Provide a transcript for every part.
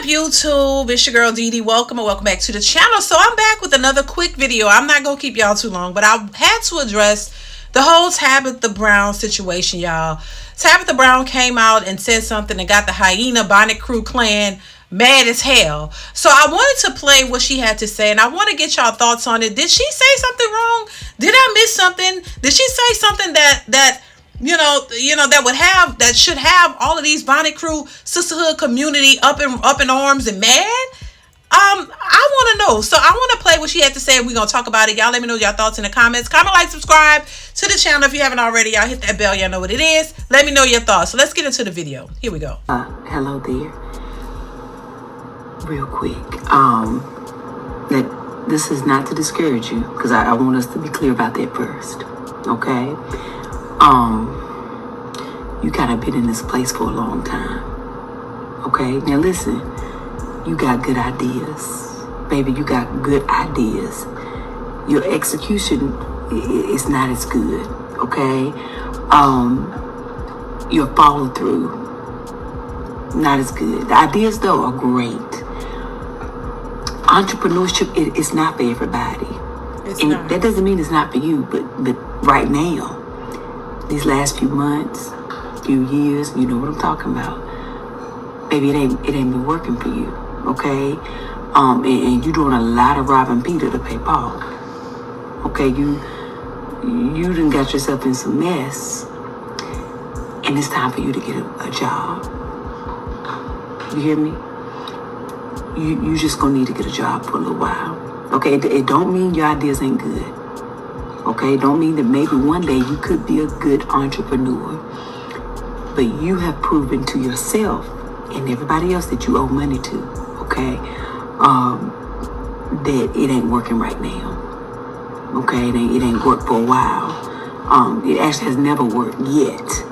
YouTube? It's your girl DeeDee. Welcome back to the channel. So I'm back with another quick video. I'm not gonna keep y'all too long, but I had to address the whole Tabitha Brown situation, y'all. Tabitha Brown came out and said something and got the hyena Bonnet crew clan mad as hell. So I wanted to play what she had to say, and I want to get y'all thoughts on it. Did she say something wrong? Did I miss something? Did she say something that that should have all of these Bonnet crew sisterhood community up in arms and mad? I want to know. So I want to play what she had to say, and we're gonna talk about it. Y'all let me know your thoughts in the comments. Comment, like, subscribe to the channel if you haven't already. Y'all hit that bell. Y'all know what it is. Let me know your thoughts. So let's get into the video. Here we go. Hello there. Real quick. This is not to discourage you, because I want us to be clear about that first. Okay? You gotta been in this place for a long time. Okay? Now listen, you got good ideas. Baby, you got good ideas. Your execution is not as good. Okay? Your follow through, not as good. The ideas though are great. Entrepreneurship is not for everybody. And that doesn't mean it's not for you, but right now, these last few months, few years, you know what I'm talking about. Baby, it ain't been working for you, okay? And you doing a lot of robbing Peter to pay Paul. Okay, you done got yourself in some mess, and it's time for you to get a job. You hear me? You just gonna need to get a job for a little while. Okay, it don't mean your ideas ain't good. Okay, it don't mean that maybe one day you could be a good entrepreneur. But you have proven to yourself and everybody else that you owe money to, okay, that it ain't working right now. Okay, it ain't worked for a while. It actually has never worked yet.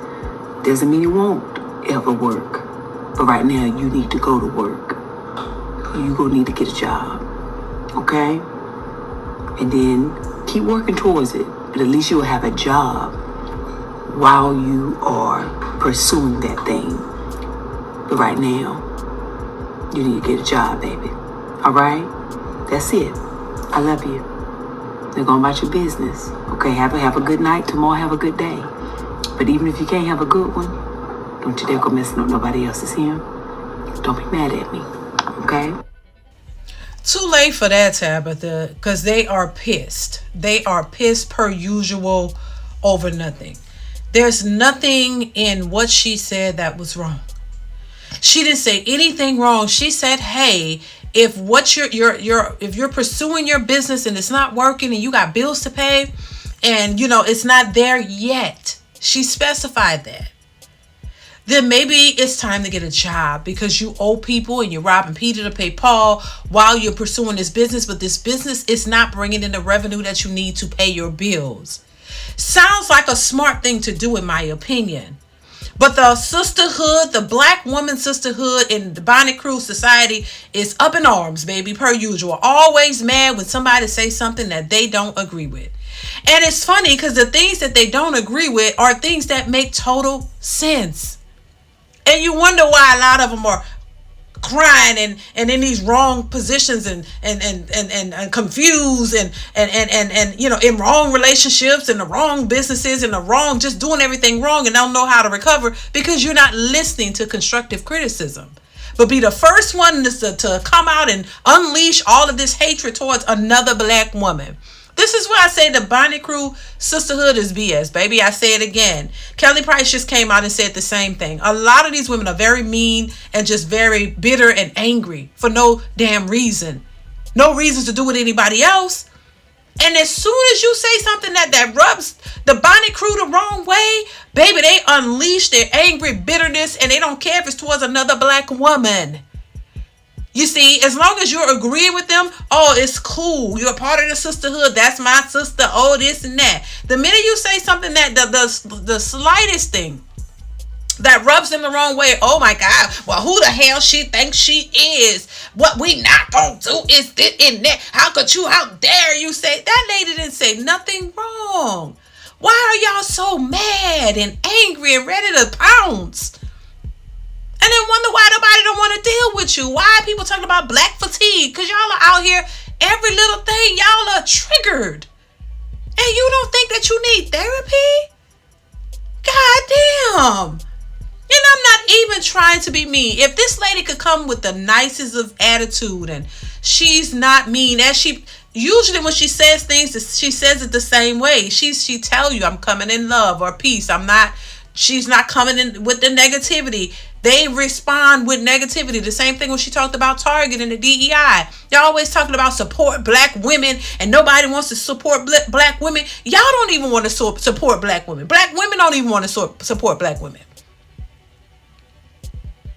Doesn't mean it won't ever work. But right now you need to go to work. You're gonna need to get a job, okay? And then keep working towards it, but at least you'll have a job while you are pursuing that thing. But right now, you need to get a job, baby. All right? That's it. I love you. They're going about your business. Okay, have a good night. Tomorrow, have a good day. But even if you can't have a good one, don't you dare go messing up nobody else's here. Don't be mad at me. Okay? Too late for that, Tabitha, because they are pissed. They are pissed per usual over nothing. There's nothing in what she said that was wrong. She didn't say anything wrong. She said, hey, if you're pursuing your business and it's not working and you got bills to pay and it's not there yet, she specified that, then maybe it's time to get a job because you owe people and you're robbing Peter to pay Paul while you're pursuing this business, but this business is not bringing in the revenue that you need to pay your bills. Sounds like a smart thing to do in my opinion. But the sisterhood, the black woman sisterhood in the Bonnet crew society is up in arms, baby, per usual. Always mad when somebody says something that they don't agree with. And it's funny because the things that they don't agree with are things that make total sense. And you wonder why a lot of them are crying and in these wrong positions and confused and in wrong relationships and the wrong businesses and the wrong, just doing everything wrong and don't know how to recover because you're not listening to constructive criticism. But be the first one to come out and unleash all of this hatred towards another black woman. This is why I say the Bonnet crew sisterhood is BS, baby. I say it again. Kelly Price just came out and said the same thing. A lot of these women are very mean and just very bitter and angry for no damn reason. No reasons to do with anybody else. And as soon as you say something that rubs the Bonnet crew the wrong way, baby, they unleash their angry bitterness and they don't care if it's towards another black woman. You see, as long as you're agreeing with them, oh, it's cool. You're a part of the sisterhood. That's my sister. Oh, this and that. The minute you say something that the slightest thing that rubs them the wrong way, oh my God, well, who the hell she thinks she is? What we not gonna do is this and that. How dare you say? That lady didn't say nothing wrong. Why are y'all so mad and angry and ready to pounce? And then wonder why nobody don't want to deal with you. Why are people talking about black fatigue? Because y'all are out here, every little thing, y'all are triggered. And you don't think that you need therapy? God damn. And I'm not even trying to be mean. If this lady could come with the nicest of attitude, and she's not mean, as she usually when she says things, she says it the same way. She tell you, I'm coming in love or peace. She's not coming in with the negativity. They respond with negativity. The same thing when she talked about Target and the DEI. Y'all always talking about support black women, and nobody wants to support black women. Y'all don't even want to support black women. Black women don't even want to support black women.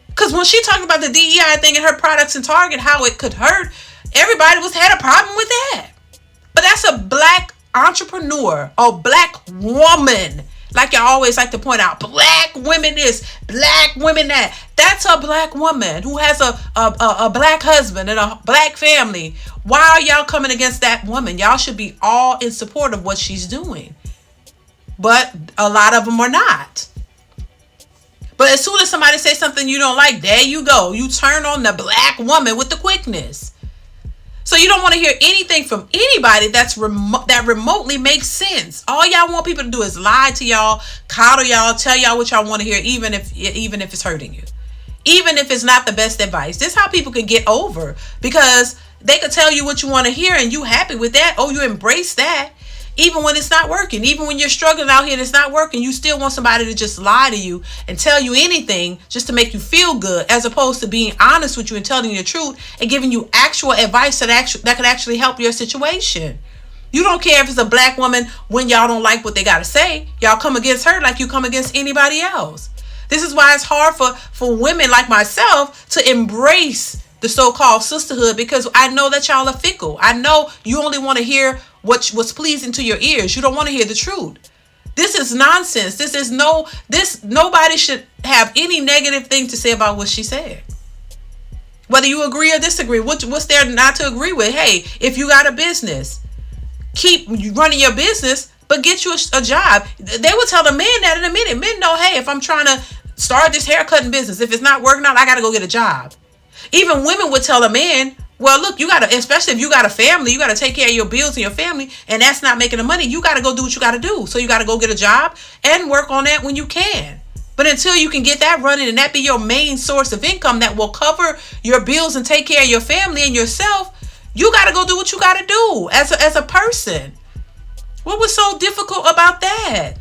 Because when she talked about the DEI thing and her products in Target, how it could hurt, everybody had a problem with that. But that's a black entrepreneur or black woman. Like y'all always like to point out, black women this, black women that. That's a black woman who has a black husband and a black family. Why are y'all coming against that woman? Y'all should be all in support of what she's doing. But a lot of them are not. But as soon as somebody says something you don't like, there you go. You turn on the black woman with the quickness. So you don't want to hear anything from anybody that remotely makes sense. All y'all want people to do is lie to y'all, coddle y'all, tell y'all what y'all want to hear, even if it's hurting you. Even if it's not the best advice. This is how people can get over, because they could tell you what you want to hear and you happy with that. Oh, you embrace that. Even when it's not working, even when you're struggling out here and it's not working, you still want somebody to just lie to you and tell you anything just to make you feel good, as opposed to being honest with you and telling you the truth and giving you actual advice that could actually help your situation. You don't care if it's a black woman when y'all don't like what they got to say. Y'all come against her like you come against anybody else. This is why it's hard for women like myself to embrace the so-called sisterhood, because I know that y'all are fickle. I know you only want to hear what's pleasing to your ears. You don't want to hear the truth. This is nonsense. Nobody should have any negative thing to say about what she said. Whether you agree or disagree, what's there not to agree with? Hey, if you got a business, keep running your business, but get you a job. They will tell the men that in a minute. Men know, hey, if I'm trying to start this haircutting business, if it's not working out, I got to go get a job. Even women would tell a man, well, look, you got to, especially if you got a family, you got to take care of your bills and your family, and that's not making the money. You got to go do what you got to do. So you got to go get a job and work on that when you can. But until you can get that running and that be your main source of income that will cover your bills and take care of your family and yourself, you got to go do what you got to do as a person. What was so difficult about that?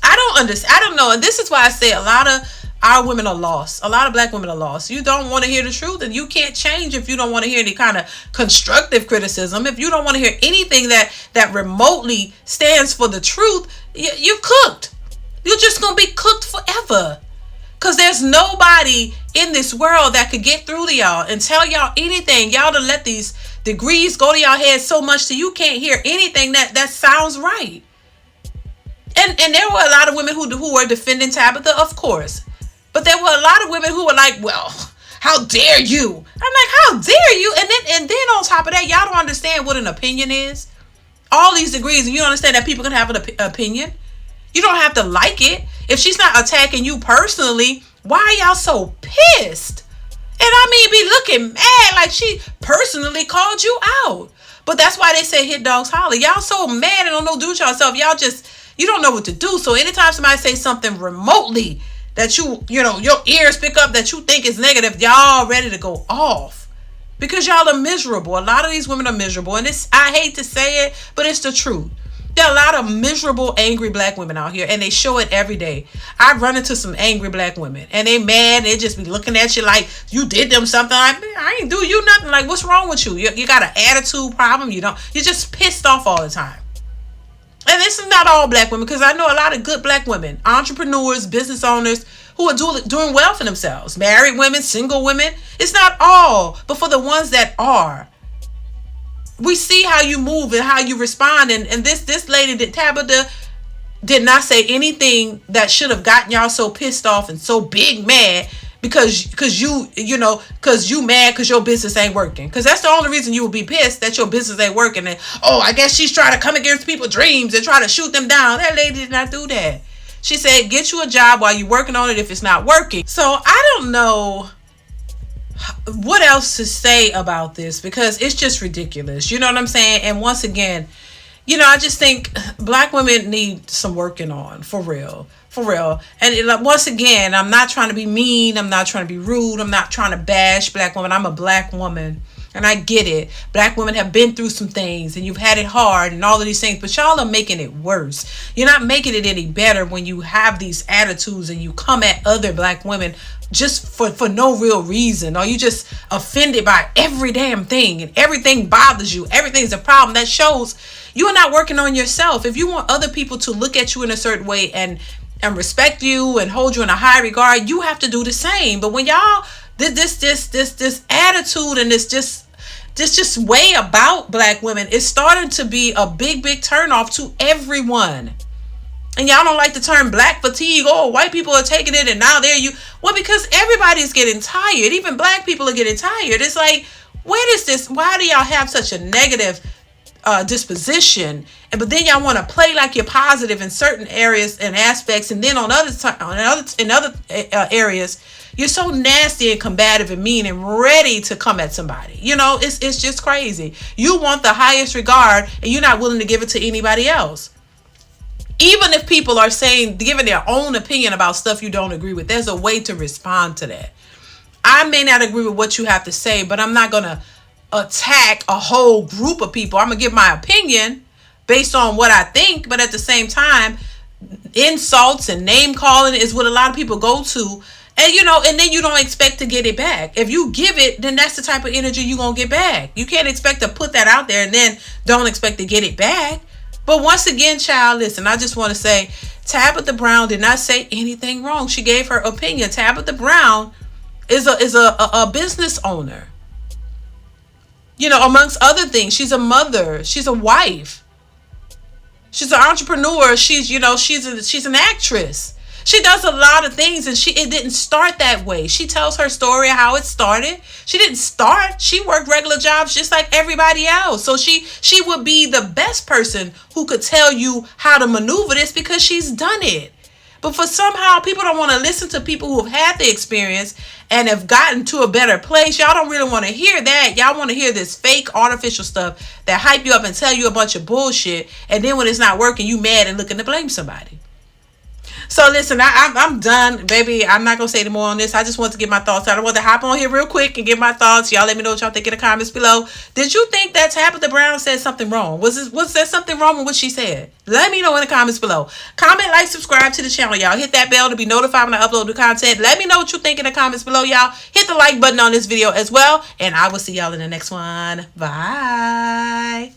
I don't understand. I don't know. And this is why I say a lot of our women are lost. A lot of black women are lost. You don't want to hear the truth, and you can't change if you don't want to hear any kind of constructive criticism. If you don't want to hear anything that remotely stands for the truth, you cooked. You're just going to be cooked forever. Because there's nobody in this world that could get through to y'all and tell y'all anything. Y'all done let these degrees go to y'all head so much that you can't hear anything that sounds right. And there were a lot of women who were defending Tabitha, of course. But there were a lot of women who were like, well, how dare you? I'm like, how dare you? And then on top of that, y'all don't understand what an opinion is. All these degrees, and you don't understand that people can have an opinion. You don't have to like it. If she's not attacking you personally, why are y'all so pissed? And I mean, be looking mad like she personally called you out. But that's why they say hit dogs holler. Y'all so mad and don't know what to do with yourself. You don't know what to do. So anytime somebody say something remotely that your ears pick up that you think is negative, y'all ready to go off because y'all are miserable. A lot of these women are miserable, and I hate to say it, but it's the truth. There are a lot of miserable, angry black women out here, and they show it every day. I run into some angry black women, and they mad. They just be looking at you like you did them something. Like, I ain't do you nothing. Like, what's wrong with you? You got an attitude problem. You're just pissed off all the time. And this is not all black women, because I know a lot of good black women, entrepreneurs, business owners who are doing well for themselves. Married women, single women. It's not all, but for the ones that are, we see how you move and how you respond. And this lady, Tabitha, did not say anything that should have gotten y'all so pissed off and so big mad because you mad because your business ain't working. Because that's the only reason you will be pissed, that your business ain't working. And I guess she's trying to come against people's dreams and try to shoot them down. That lady did not do that. She said, get you a job while you're working on it if it's not working. So I don't know what else to say about this, because it's just ridiculous. You know what I'm saying? And once again, I just think black women need some working on, for real. For real. And once again, I'm not trying to be mean. I'm not trying to be rude. I'm not trying to bash black women. I'm a black woman. And I get it. Black women have been through some things and you've had it hard and all of these things, but y'all are making it worse. You're not making it any better when you have these attitudes and you come at other black women just for no real reason, or you just offended by every damn thing and everything bothers you. Everything's a problem. That shows you are not working on yourself. If you want other people to look at you in a certain way and respect you and hold you in a high regard, you have to do the same. But when y'all this attitude and this way about black women is starting to be a big turnoff to everyone. And y'all don't like the term black fatigue. Oh, white people are taking it and now they're you. Well, because everybody's getting tired. Even black people are getting tired. It's like, where is this? Why do y'all have such a negative disposition? But then y'all want to play like you're positive in certain areas and aspects, and then in other areas you're so nasty and combative and mean and ready to come at somebody. It's just crazy. You want the highest regard and you're not willing to give it to anybody else. Even if people are giving their own opinion about stuff you don't agree with, there's a way to respond to that. I may not agree with what you have to say, but I'm not going to attack a whole group of people. I'm going to give my opinion based on what I think, but at the same time, insults and name calling is what a lot of people go to. And then you don't expect to get it back. If you give it, then that's the type of energy you're going to get back. You can't expect to put that out there and then don't expect to get it back. But once again, child, listen, I just want to say Tabitha Brown did not say anything wrong. She gave her opinion. Tabitha Brown is a business owner. Amongst other things, she's a mother. She's a wife. She's an entrepreneur. She's an actress. She does a lot of things, and it didn't start that way. She tells her story of how it started. She didn't start. She worked regular jobs just like everybody else. So she would be the best person who could tell you how to maneuver this because she's done it. But for somehow people don't want to listen to people who have had the experience and have gotten to a better place. Y'all don't really want to hear that. Y'all want to hear this fake artificial stuff that hype you up and tell you a bunch of bullshit. And then when it's not working, you mad and looking to blame somebody. So listen, I'm done, baby. I'm not going to say any more on this. I just want to get my thoughts out. I want to hop on here real quick and get my thoughts. Y'all let me know what y'all think in the comments below. Did you think that Tabitha Brown said something wrong? Was there something wrong with what she said? Let me know in the comments below. Comment, like, subscribe to the channel, y'all. Hit that bell to be notified when I upload new content. Let me know what you think in the comments below, y'all. Hit the like button on this video as well. And I will see y'all in the next one. Bye.